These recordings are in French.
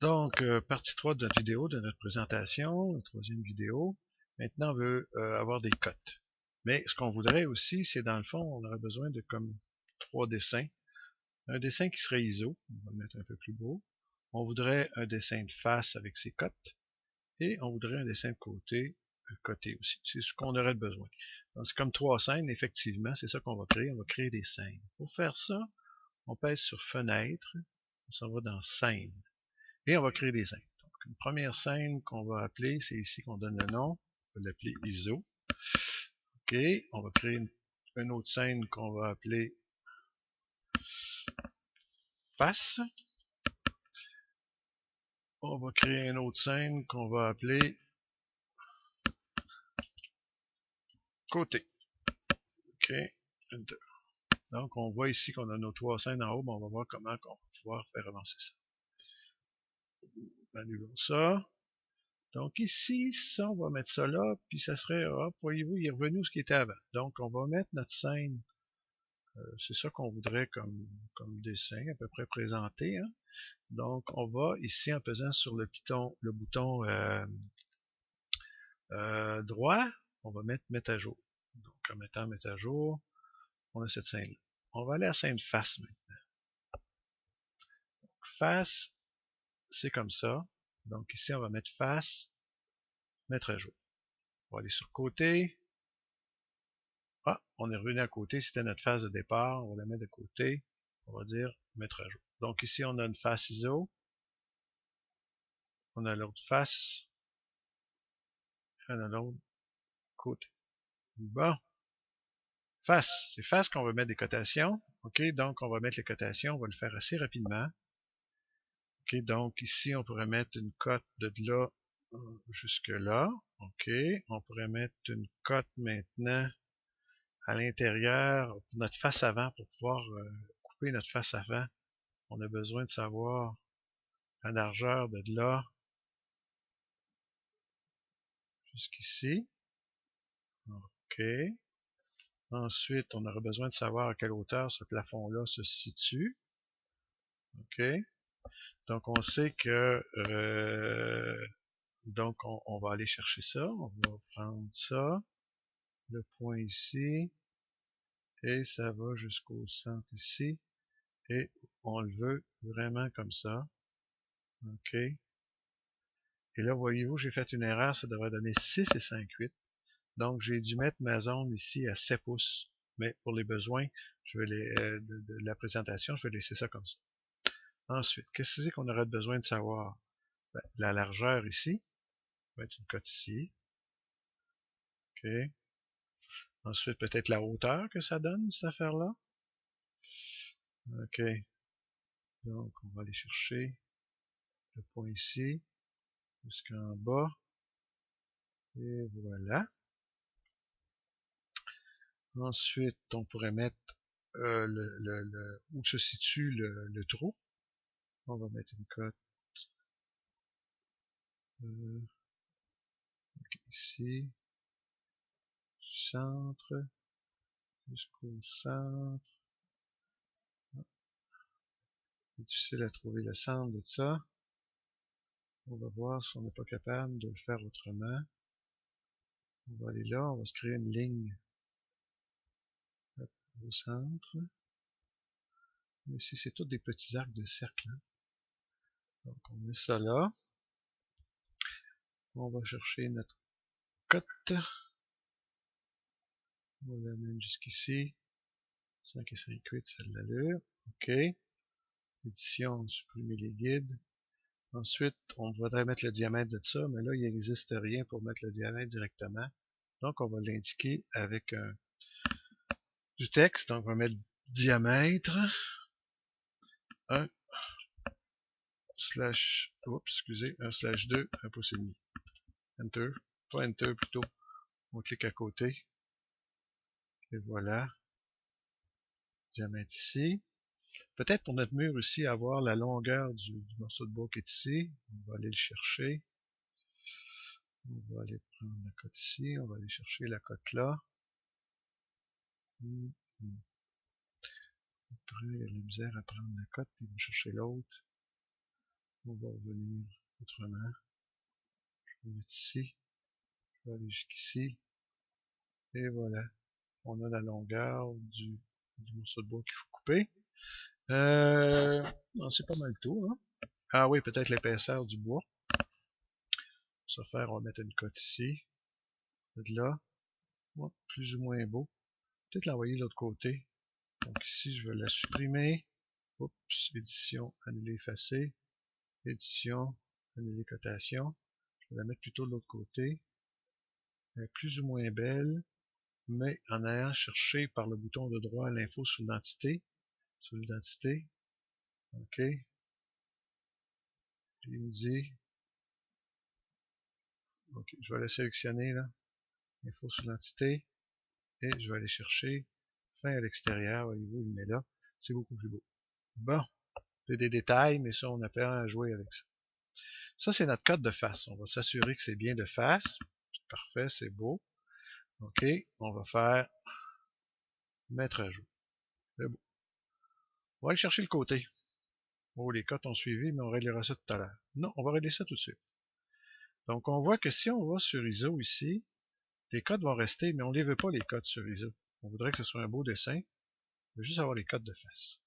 Donc, partie 3 de notre vidéo, de notre présentation, la troisième vidéo. Maintenant, on veut avoir des cotes. Mais ce qu'on voudrait aussi, c'est dans le fond, on aurait besoin de comme 3 dessins. Un dessin qui serait ISO, on va le mettre un peu plus beau. On voudrait un dessin de face avec ses cotes. Et on voudrait un dessin de côté, coté aussi. C'est ce qu'on aurait besoin. Donc, c'est comme 3 scènes, effectivement, c'est ça qu'on va créer. On va créer des scènes. Pour faire ça, on pèse sur Fenêtre, on s'en va dans Scène. Et on va créer des scènes. Donc, une première scène qu'on va appeler, c'est ici qu'on donne le nom. On va l'appeler ISO. OK. On va créer une autre scène qu'on va appeler Face. On va créer une autre scène qu'on va appeler Côté. OK. Enter. Donc, on voit ici qu'on a nos 3 scènes en haut, mais on va voir comment on va pouvoir faire avancer ça. Annulons ça. Donc ici, ça, on va mettre ça là, puis ça serait, hop, voyez-vous, il est revenu où ce qui était avant. Donc, on va mettre notre scène, c'est ça qu'on voudrait comme dessin, à peu près présenté. Hein. Donc, on va ici, en pesant sur le bouton droit, on va mettre à jour. Donc, en mettant mettre à jour, on a cette scène-là. On va aller à la scène face maintenant. Donc, face, c'est comme ça. Donc, ici, on va mettre face, mettre à jour. On va aller sur côté. Ah, on est revenu à côté, c'était notre face de départ, on va la mettre de côté, on va dire mettre à jour. Donc ici on a une face ISO, on a l'autre face, on a l'autre côté. Bon, face, c'est face qu'on va mettre des cotations, ok, donc on va mettre les cotations, on va le faire assez rapidement. Ok, donc ici on pourrait mettre une cote de là jusque là, ok, on pourrait mettre une cote maintenant à l'intérieur pour notre face avant, pour pouvoir couper notre face avant. On a besoin de savoir la largeur de là jusqu'ici. OK. Ensuite, on aura besoin de savoir à quelle hauteur ce plafond-là se situe. OK. Donc, on sait que donc on va aller chercher ça. On va prendre ça, le point ici, et ça va jusqu'au centre ici. Et on le veut vraiment comme ça. OK. Et là, voyez-vous, j'ai fait une erreur. Ça devrait donner 6 et 5/8. Donc, j'ai dû mettre ma zone ici à 7 pouces. Mais pour les besoins je vais de la présentation, je vais laisser ça comme ça. Ensuite, qu'est-ce que c'est qu'on aurait besoin de savoir? Ben, la largeur ici. On va mettre une cote ici. OK. Ensuite, peut-être la hauteur que ça donne, cette affaire-là. OK. Donc, on va aller chercher le point ici, jusqu'en bas. Et voilà. Ensuite, on pourrait mettre où se situe le trou. On va mettre une cote ici, du centre jusqu'au centre. C'est difficile à trouver le centre de ça. On va voir si on n'est pas capable de le faire autrement. On va aller là, on va se créer une ligne au centre. Ici, c'est tous des petits arcs de cercle. Hein. Donc, on met ça là. On va chercher notre cote. On l'amène jusqu'ici. 5 et 5/8, ça a de l'allure. OK. Édition, supprimer les guides. Ensuite, on voudrait mettre le diamètre de ça, mais là, il n'existe rien pour mettre le diamètre directement. Donc, on va l'indiquer avec du texte. Donc, on va mettre diamètre 1 slash, oups, excusez, 1 slash 2, 1 pouce et demi. Enter, pas Enter plutôt. On clique à côté. Et voilà. Diamètre ici. Peut-être pour notre mur aussi, avoir la longueur du morceau de bois qui est ici. On va aller le chercher. On va aller prendre la cote ici. On va aller chercher la cote là. Après, il y a de la misère à prendre la cote et de chercher l'autre. On va revenir autrement. Je vais mettre ici. Je vais aller jusqu'ici. Et voilà. On a la longueur du morceau de bois qu'il faut couper. C'est pas mal tout, hein? Ah oui, peut-être l'épaisseur du bois. Pour ce faire, on va mettre une cote ici. De là. Ouais, plus ou moins beau. Peut-être l'envoyer de l'autre côté. Donc ici, je vais la supprimer. Oups, édition, annuler, effacer. Édition, annuler, cotation. Je vais la mettre plutôt de l'autre côté. Elle est plus ou moins belle, mais en allant chercher par le bouton de droit l'info sur l'identité. Sur l'identité. OK. Il me dit, OK, je vais la sélectionner là. Info sur l'identité. Et je vais aller chercher fin à l'extérieur. Voyez-vous, il met là. C'est beaucoup plus beau. Bon. C'est des détails, mais ça, on apprend à jouer avec ça. Ça, c'est notre code de face. On va s'assurer que c'est bien de face. Parfait, c'est beau. OK, on va faire mettre à jour. C'est beau. On va aller chercher le côté. Oh, les cotes ont suivi, mais on réglera ça tout à l'heure. Non, on va régler ça tout de suite. Donc, on voit que si on va sur ISO ici, les codes vont rester, mais on ne les veut pas, les codes sur ISO. On voudrait que ce soit un beau dessin. On veut juste avoir les codes de face.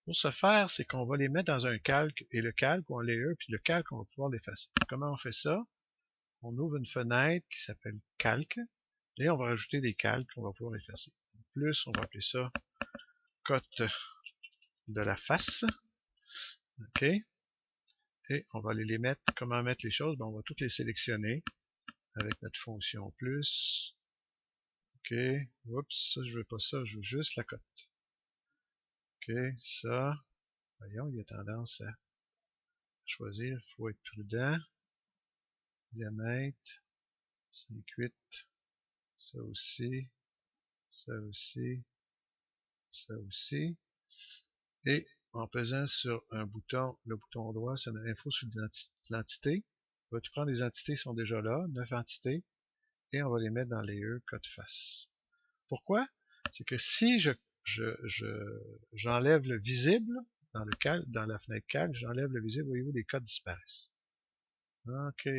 Pour ce faire, c'est qu'on va les mettre dans un calque, et le calque, on les puis le calque, on va pouvoir l'effacer. Comment on fait ça? On ouvre une fenêtre qui s'appelle calque, et on va rajouter des calques qu'on va pouvoir effacer. En plus, on va appeler ça cote de la face. OK? Et on va aller les mettre. Comment mettre les choses? Ben, on va toutes les sélectionner avec notre fonction plus. OK. Oups, ça, je veux pas ça, je veux juste la cote. OK, ça. Voyons, il y a tendance à choisir. Il faut être prudent. Diamètre. 5,8. Ça aussi. Ça aussi. Ça aussi. Et en pesant sur un bouton, le bouton droit, c'est l'info sur l'entité. On va tout prendre, les entités sont déjà là, 9 entités, et on va les mettre dans les code face. Pourquoi? C'est que si j'enlève le visible dans le calque, dans la fenêtre calque, j'enlève le visible, voyez-vous, les codes disparaissent. OK.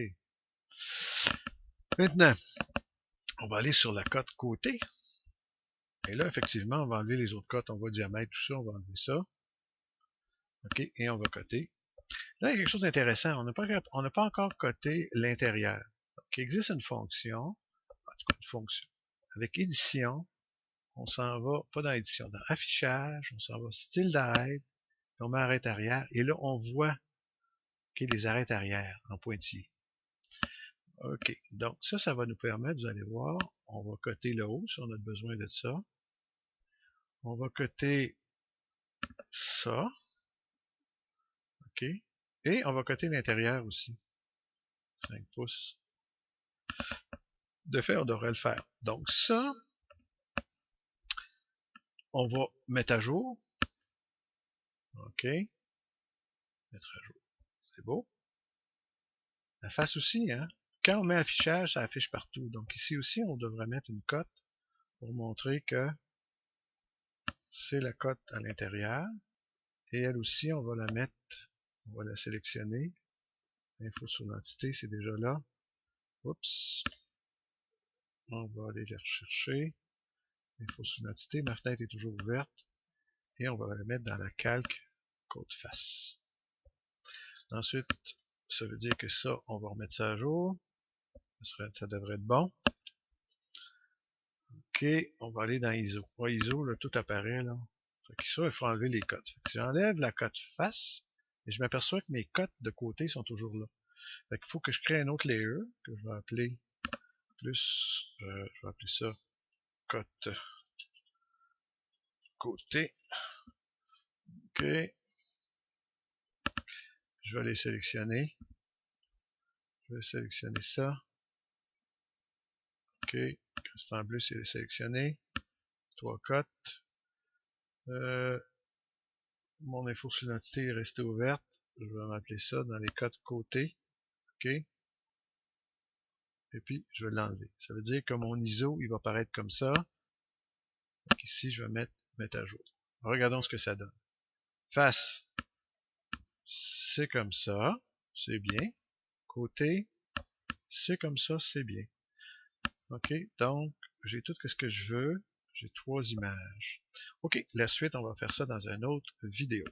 Maintenant, on va aller sur la cote côté. Et là, effectivement, on va enlever les autres cotes. On va diamètre, tout ça, on va enlever ça. OK, et on va coter. Là, il y a quelque chose d'intéressant. On n'a pas encore coté l'intérieur. Il existe une fonction, en tout cas une fonction. Avec édition, on s'en va, pas dans édition, dans affichage, on s'en va style d'aide, on met arrêt arrière, et là, on voit les arrêts arrière en pointillés. OK, donc ça va nous permettre, vous allez voir, on va coter le haut si on a besoin de ça. On va coter ça. OK. Et on va coter l'intérieur aussi. 5 pouces. De fait, on devrait le faire. Donc ça, on va mettre à jour. OK. Mettre à jour. C'est beau. La face aussi, hein. Quand on met affichage, ça affiche partout. Donc ici aussi, on devrait mettre une cote pour montrer que c'est la cote à l'intérieur. Et elle aussi, on va la mettre, on va la sélectionner. Info sur l'entité, c'est déjà là. Oups. On va aller la rechercher. Info sur l'entité, ma fenêtre est toujours ouverte. Et on va la mettre dans la calque côte face. Ensuite, ça veut dire que ça, on va remettre ça à jour. Ça devrait être bon. OK, on va aller dans ISO. ISO, là, tout apparaît, là. Fait que ça, il faut enlever les cotes. Si j'enlève la cote face, et je m'aperçois que mes cotes de côté sont toujours là. Fait qu'il faut que je crée un autre layer, que je vais appeler plus, je vais appeler ça cote côté. OK. Je vais les sélectionner. Je vais sélectionner ça. OK. Quand c'est en bleu, c'est sélectionné. 3 cotes. Mon info sur l'identité est restée ouverte. Je vais m'appeler ça dans les codes côté. OK. Et puis, je vais l'enlever. Ça veut dire que mon ISO, il va apparaître comme ça. Donc ici, je vais mettre à jour. Regardons ce que ça donne. Face. c'est comme ça, c'est bien. Côté, c'est comme ça, c'est bien. OK, donc j'ai tout ce que je veux. J'ai 3 images. OK, la suite, on va faire ça dans une autre vidéo.